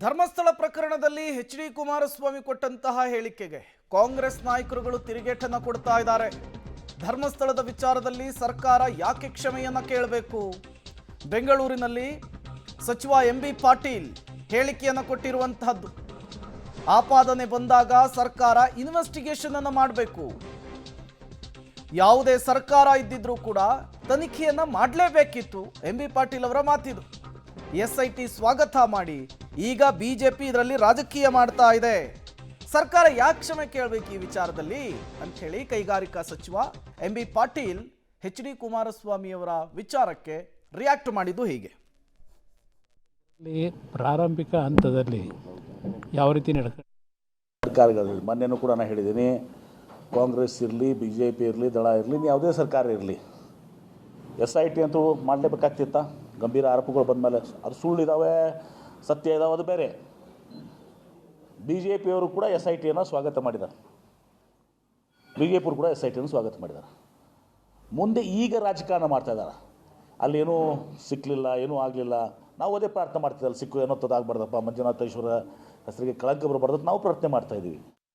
ಧರ್ಮಸ್ಥಳ ಪ್ರಕರಣದಲ್ಲಿ ಎಚ್.ಡಿ. ಕುಮಾರಸ್ವಾಮಿ ಕೊಟ್ಟಂತಹ ಹೇಳಿಕೆಗೆ ಕಾಂಗ್ರೆಸ್ ನಾಯಕರುಗಳು ತಿರುಗೇಟನ್ನು ಕೊಡ್ತಾ ಇದ್ದಾರೆ. ಧರ್ಮಸ್ಥಳದ ವಿಚಾರದಲ್ಲಿ ಸರ್ಕಾರ ಯಾಕೆ ಕ್ಷಮೆಯನ್ನ ಕೇಳಬೇಕು? ಬೆಂಗಳೂರಿನಲ್ಲಿ ಸಚಿವ ಎಂ.ಬಿ. ಪಾಟೀಲ್ ಹೇಳಿಕೆಯನ್ನು ಕೊಟ್ಟಿರುವಂತಹದ್ದು. ಆಪಾದನೆ ಬಂದಾಗ ಸರ್ಕಾರ ಇನ್ವೆಸ್ಟಿಗೇಷನ್ ಅನ್ನು ಮಾಡಬೇಕು. ಯಾವುದೇ ಸರ್ಕಾರ ಇದ್ದಿದ್ರೂ ಕೂಡ ತನಿಖೆಯನ್ನ ಮಾಡಲೇಬೇಕಿತ್ತು. ಎಂ.ಬಿ. ಪಾಟೀಲ್ ಅವರ ಮಾತಿದು. SIT ಸ್ವಾಗತ ಮಾಡಿ ಈಗ ಬಿಜೆಪಿ ಇದರಲ್ಲಿ ರಾಜಕೀಯ ಮಾಡ್ತಾ ಇದೆ. ಸರ್ಕಾರ ಯಾಕೆ ಕ್ಷಮೆ ಕೇಳಬೇಕು ಈ ವಿಚಾರದಲ್ಲಿ ಅಂತ ಹೇಳಿ ಕೈಗಾರಿಕಾ ಸಚಿವ ಎಂ.ಬಿ. ಪಾಟೀಲ್ ಎಚ್.ಡಿ. ಕುಮಾರಸ್ವಾಮಿ ಅವರ ವಿಚಾರಕ್ಕೆ ರಿಯಾಕ್ಟ್ ಮಾಡಿದ್ದು ಹೀಗೆ. ಪ್ರಾರಂಭಿಕ ಹಂತದಲ್ಲಿ ಯಾವ ರೀತಿ ಸರ್ಕಾರಗಳು ಮೊನ್ನೆನೂ ಕೂಡ ನಾನು ಹೇಳಿದ್ದೀನಿ, ಕಾಂಗ್ರೆಸ್ ಇರಲಿ, BJP ಇರಲಿ, ದಳ ಇರಲಿ, ಯಾವುದೇ ಸರ್ಕಾರ ಇರಲಿ, SIT ಅಂತೂ ಮಾಡಲೇಬೇಕಾಗ್ತಿತ್ತ? ಗಂಭೀರ ಆರೋಪಗಳು ಬಂದ ಮೇಲೆ ಅದು ಸುಳ್ಳಿದ್ದಾವೆ, ಸತ್ಯ ಇದ್ದಾವೆ, ಅದು ಬೇರೆ. BJP ಅವರು ಕೂಡ SITಯನ್ನು ಸ್ವಾಗತ ಮಾಡಿದ್ದಾರೆ. BJP ಅವರು ಕೂಡ SITಯನ್ನು ಸ್ವಾಗತ ಮಾಡಿದ್ದಾರೆ. ಮುಂದೆ ಈಗ ರಾಜಕಾರಣ ಮಾಡ್ತಾಯಿದ್ದಾರೆ. ಅಲ್ಲೇನೂ ಸಿಕ್ಕಲಿಲ್ಲ, ಏನೂ ಆಗಲಿಲ್ಲ. ನಾವು ಅದೇ ಪ್ರಾರ್ಥನೆ ಮಾಡ್ತಿದ್ದಲ್ಲ, ಸಿಕ್ಕು ಏನೋ ತದಾಗಬಾರ್ದಪ್ಪ, ಮಂಜುನಾಥೇಶ್ವರ ಹೆಸರಿಗೆ ಕಳಂಕ ಬರಬಾರ್ದು ನಾವು ಪ್ರಾರ್ಥನೆ ಮಾಡ್ತಾಯಿದ್ದೀವಿ.